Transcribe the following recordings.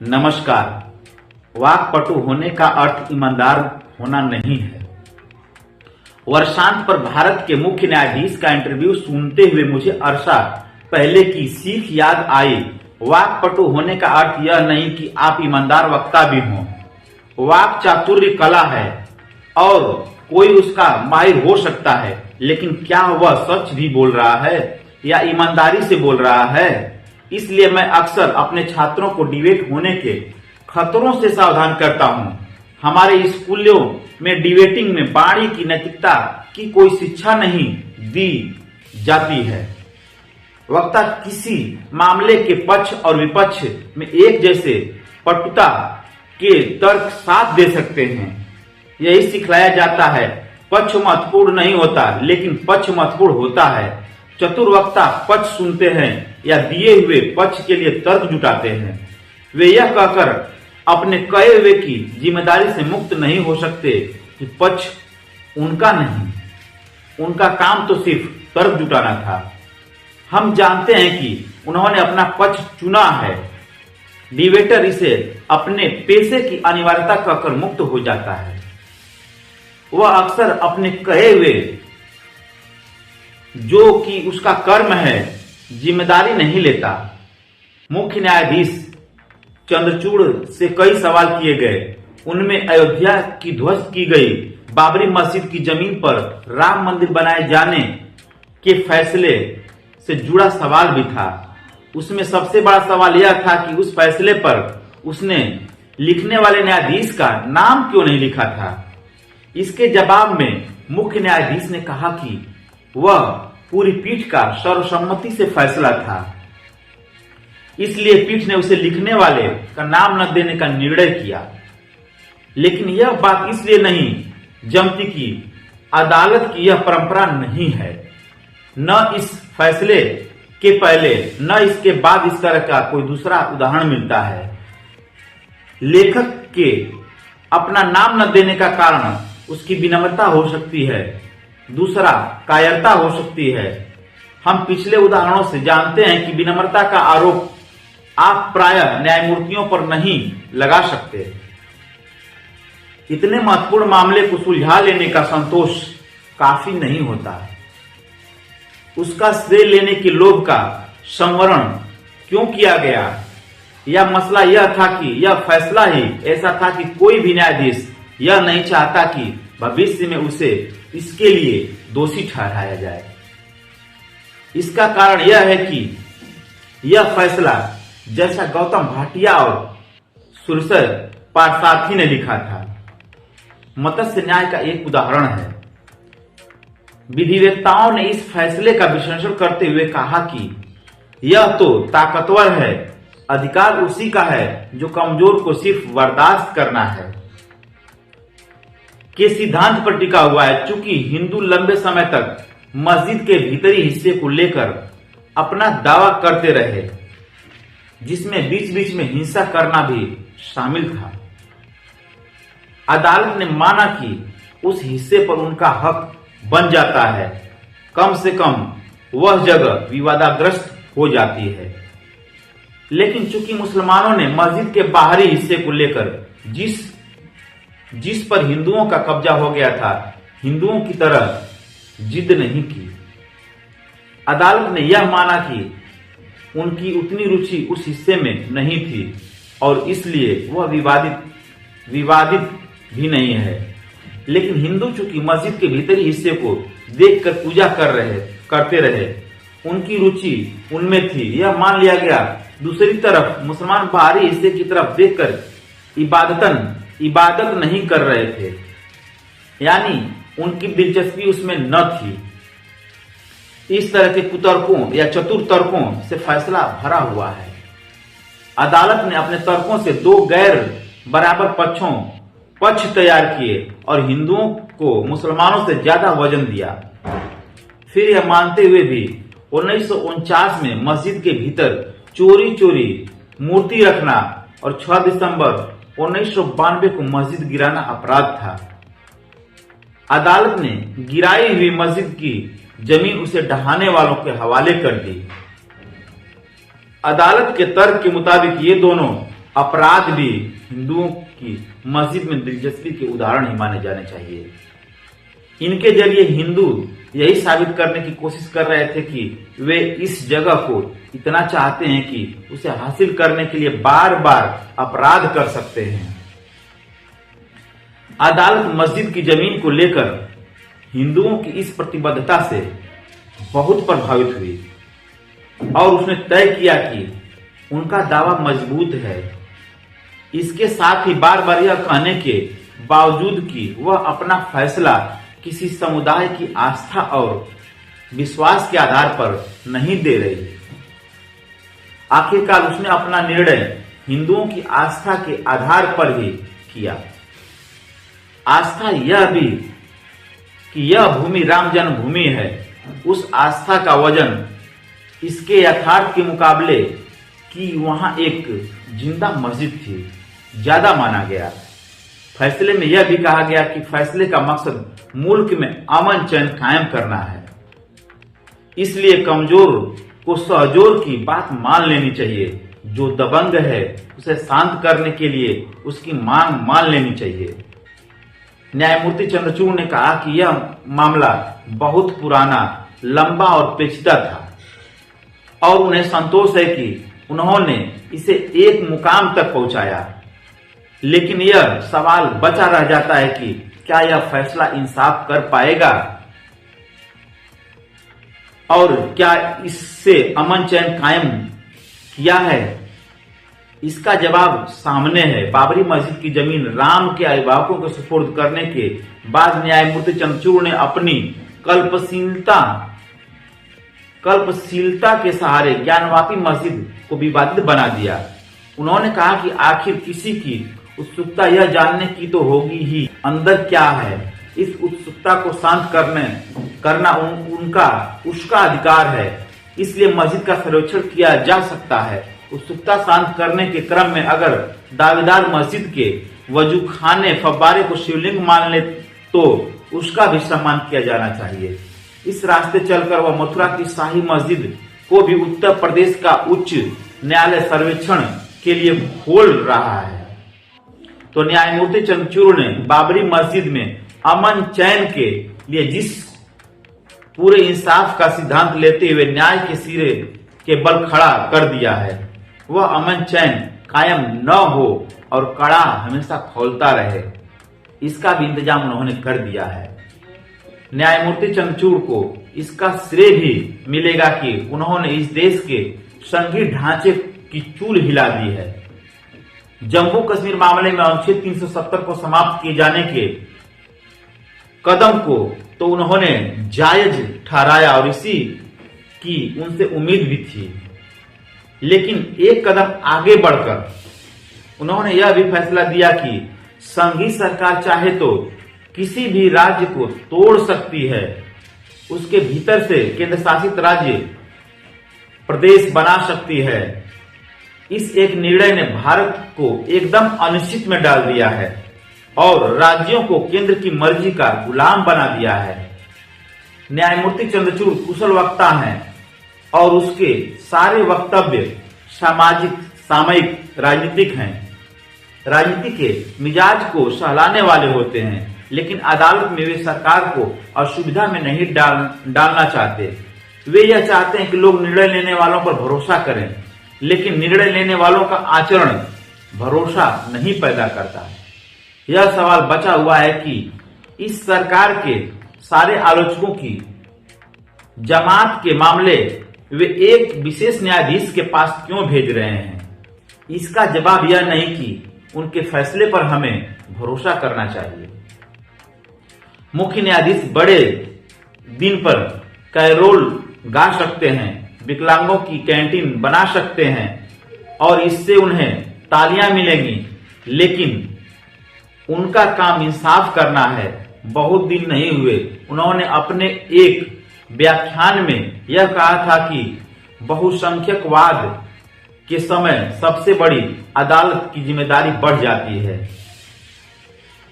नमस्कार। वाक्पटु होने का अर्थ ईमानदार होना नहीं है। वर्षांत पर भारत के मुख्य न्यायाधीश का इंटरव्यू सुनते हुए मुझे अरसा पहले की सीख याद आई। वाक्पटु होने का अर्थ यह नहीं कि आप ईमानदार वक्ता भी हों। वाक चातुर्य कला है और कोई उसका माहिर हो सकता है, लेकिन क्या वह सच भी बोल रहा है या ईमानदारी से बोल रहा है? इसलिए मैं अक्सर अपने छात्रों को डिबेट होने के खतरों से सावधान करता हूं। हमारे स्कूलों में डिबेटिंग में वाणी की नैतिकता की कोई शिक्षा नहीं दी जाती है। वक्ता किसी मामले के पक्ष और विपक्ष में एक जैसे पटुता के तर्क साथ दे सकते हैं। यही सिखलाया जाता है। पक्ष महत्वपूर्ण नहीं होता, लेकिन पक्ष महत्वपूर्ण होता है। चतुर वक्ता पक्ष सुनते हैं या दिए हुए पक्ष के लिए तर्क जुटाते हैं। वे यह कहकर अपने कहे हुए की जिम्मेदारी से मुक्त नहीं हो सकते कि पक्ष उनका नहीं, उनका काम तो सिर्फ तर्क जुटाना था। हम जानते हैं कि उन्होंने अपना पक्ष चुना है। डिबेटर इसे अपने पेशे की अनिवार्यता कहकर मुक्त हो जाता है। वह अक्सर अपने कहे हुए जो कि उसका कर्म है जिम्मेदारी नहीं लेता। मुख्य न्यायाधीश चंद्रचूड़ से कई सवाल किए गए। उनमें अयोध्या की ध्वस्त की गई बाबरी मस्जिद की जमीन पर राम मंदिर बनाए जाने के फैसले से जुड़ा सवाल भी था। उसमें सबसे बड़ा सवाल यह था कि उस फैसले पर उसने लिखने वाले न्यायाधीश का नाम क्यों नहीं लिखा था। इसके जवाब में मुख्य न्यायाधीश ने कहा कि वह पूरी पीठ का सर्वसम्मति से फैसला था, इसलिए पीठ ने उसे लिखने वाले का नाम न देने का निर्णय किया। लेकिन यह बात इसलिए नहीं जमती कि अदालत की यह परंपरा नहीं है। न इस फैसले के पहले न इसके बाद इस तरह का कोई दूसरा उदाहरण मिलता है। लेखक के अपना नाम न देने का कारण उसकी विनम्रता हो सकती है, दूसरा कायरता हो सकती है। हम पिछले उदाहरणों से जानते हैं कि विनम्रता का आरोप आप प्रायः न्यायमूर्तियों पर नहीं लगा सकते। इतने महत्वपूर्ण मामले को सुलझा लेने का संतोष काफी नहीं होता। उसका श्रेय लेने के लोभ का संवरण क्यों किया गया? यह मसला यह था कि यह फैसला ही ऐसा था कि कोई भी न्यायाधीश यह नहीं चाहता कि भविष्य में उसे इसके लिए दोषी ठहराया जाए। इसका कारण यह है कि यह फैसला जैसा गौतम भाटिया और सुरसर पारसारथी ने लिखा था, मत्स्य न्याय का एक उदाहरण है। विधिवेत्ताओं ने इस फैसले का विश्लेषण करते हुए कहा कि यह तो ताकतवर है, अधिकार उसी का है जो कमजोर को सिर्फ बर्दाश्त करना है के सिद्धांत पर टिका हुआ है। चूंकि हिंदू लंबे समय तक मस्जिद के भीतरी हिस्से को लेकर अपना दावा करते रहे, जिसमें बीच बीच में हिंसा करना भी शामिल था, अदालत ने माना कि उस हिस्से पर उनका हक बन जाता है। कम से कम वह जगह विवादाग्रस्त हो जाती है। लेकिन चूंकि मुसलमानों ने मस्जिद के बाहरी हिस्से को लेकर जिस पर हिंदुओं का कब्जा हो गया था, हिंदुओं की तरह जिद नहीं की। अदालत ने यह माना कि उनकी उतनी रुचि उस हिस्से में नहीं थी और इसलिए वह विवादित भी नहीं है। लेकिन हिंदू चूंकि मस्जिद के भीतरी हिस्से को देखकर पूजा करते रहे, उनकी रुचि उनमें थी, यह मान लिया गया। दूसरी तरफ मुसलमान बाहरी हिस्से की तरफ देखकर इबादत नहीं कर रहे थे, यानी उनकी दिलचस्पी उसमें न थी। इस तरह के कुतर्कों या चतुर तर्कों से फैसला भरा हुआ है। अदालत ने अपने तर्कों से दो गैर बराबर पक्ष तैयार किए और हिंदुओं को मुसलमानों से ज्यादा वजन दिया। फिर यह मानते हुए भी 1949 में मस्जिद के भीतर चोरी मूर्ति रखना और 6 दिसंबर 1992 को मस्जिद गिराना अपराध था। अदालत ने गिराई हुई मस्जिद की जमीन उसे ढहाने वालों के हवाले कर दी। अदालत के तर्क के मुताबिक ये दोनों अपराध भी हिंदुओं की मस्जिद में दिलचस्पी के उदाहरण ही माने जाने चाहिए। इनके जरिए हिंदू यही साबित करने की कोशिश कर रहे थे कि वे इस जगह को इतना चाहते हैं कि उसे हासिल करने के लिए बार बार अपराध कर सकते हैं। अदालत मस्जिद की जमीन को लेकर हिंदुओं की इस प्रतिबद्धता से बहुत प्रभावित हुई और उसने तय किया कि उनका दावा मजबूत है। इसके साथ ही बार बार यह कहने के बावजूद कि वह अपना फैसला किसी समुदाय की आस्था और विश्वास के आधार पर नहीं दे रही। आखिरकार उसने अपना निर्णय हिंदुओं की आस्था के आधार पर ही किया। आस्था यह भी कि यह भूमि राम जन्मभूमि है। उस आस्था का वजन इसके यथार्थ के मुकाबले कि वहां एक जिंदा मस्जिद थी ज्यादा माना गया। फैसले में यह भी कहा गया कि फैसले का मकसद मुल्क में अमन चैन कायम करना है, इसलिए कमजोर को सहजोर की बात मान लेनी चाहिए। जो दबंग है उसे शांत करने के लिए उसकी मांग मान लेनी चाहिए। न्यायमूर्ति चंद्रचूड़ ने कहा कि यह मामला बहुत पुराना, लंबा और पेचीदा था और उन्हें संतोष है कि उन्होंने इसे एक मुकाम तक पहुंचाया। लेकिन यह सवाल बचा रह जाता है कि क्या यह फैसला इंसाफ कर पाएगा और क्या इससे अमन चैन कायम किया है। इसका जवाब सामने है। बाबरी मस्जिद की जमीन राम के अभिभावकों को सुपुर्द करने के बाद न्यायमूर्ति चंद्रचूड़ ने अपनी कल्पशीलता के सहारे ज्ञानवापी मस्जिद को विवादित बना दिया। उन्होंने कहा कि आखिर किसी की उत्सुकता यह जानने की तो होगी ही अंदर क्या है। इस उत्सुकता को शांत करना उसका अधिकार है, इसलिए मस्जिद का सर्वेक्षण किया जा सकता है। उत्सुकता शांत करने के क्रम में अगर दावेदार मस्जिद के वजूखाने फव्वारे को शिवलिंग मान ले तो उसका भी सम्मान किया जाना चाहिए। इस रास्ते चलकर वह मथुरा की शाही मस्जिद को भी उत्तर प्रदेश का उच्च न्यायालय सर्वेक्षण के लिए खोल रहा है। तो न्यायमूर्ति चंद्रचूड़ ने बाबरी मस्जिद में अमन चैन के लिए जिस पूरे इंसाफ का सिद्धांत लेते हुए न्याय के सिरे के बल खड़ा कर दिया है, वह अमन चैन कायम न हो और कड़ा हमेशा खौलता रहे, इसका भी इंतजाम उन्होंने कर दिया है। न्यायमूर्ति चंद्रचूड़ को इसका श्रेय भी मिलेगा कि उन्होंने इस देश के संघीय ढांचे की चूल हिला दी है। जम्मू कश्मीर मामले में अनुच्छेद 370 को समाप्त किए जाने के कदम को तो उन्होंने जायज ठहराया और इसी की उनसे उम्मीद भी थी। लेकिन एक कदम आगे बढ़कर उन्होंने यह भी फैसला दिया कि संघीय सरकार चाहे तो किसी भी राज्य को तोड़ सकती है, उसके भीतर से केंद्र शासित राज्य प्रदेश बना सकती है। इस एक निर्णय ने भारत को एकदम अनिश्चित में डाल दिया है और राज्यों को केंद्र की मर्जी का गुलाम बना दिया है। न्यायमूर्ति चंद्रचूड़ कुशल वक्ता हैं और उसके सारे वक्तव्य सामाजिक, सामयिक, राजनीतिक हैं। राजनीति के मिजाज को सहलाने वाले होते हैं, लेकिन अदालत में वे सरकार को असुविधा में नहीं डालना चाहते। वे यह चाहते हैं कि लोग निर्णय लेने वालों पर भरोसा करें, लेकिन निर्णय लेने वालों का आचरण भरोसा नहीं पैदा करता। यह सवाल बचा हुआ है कि इस सरकार के सारे आलोचकों की जमात के मामले वे एक विशेष न्यायाधीश के पास क्यों भेज रहे हैं। इसका जवाब यह नहीं कि उनके फैसले पर हमें भरोसा करना चाहिए। मुख्य न्यायाधीश बड़े दिन पर कैरोल गा सकते हैं, विकलांगों की कैंटीन बना सकते हैं और इससे उन्हें तालियां मिलेंगी, लेकिन उनका काम इंसाफ करना है। बहुत दिन नहीं हुए उन्होंने अपने एक व्याख्यान में यह कहा था कि बहुसंख्यकवाद के समय सबसे बड़ी अदालत की जिम्मेदारी बढ़ जाती है।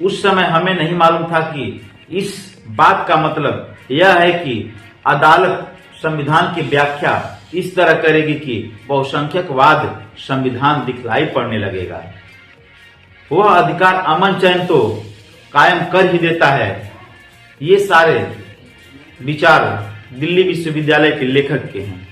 उस समय हमें नहीं मालूम था कि इस बात का मतलब यह है कि अदालत संविधान की व्याख्या इस तरह करेगी कि बहुसंख्यकवाद संविधान दिखलाई पड़ने लगेगा। वह अधिकार अमन चैन तो कायम कर ही देता है। ये सारे विचार दिल्ली विश्वविद्यालय के लेखक के हैं।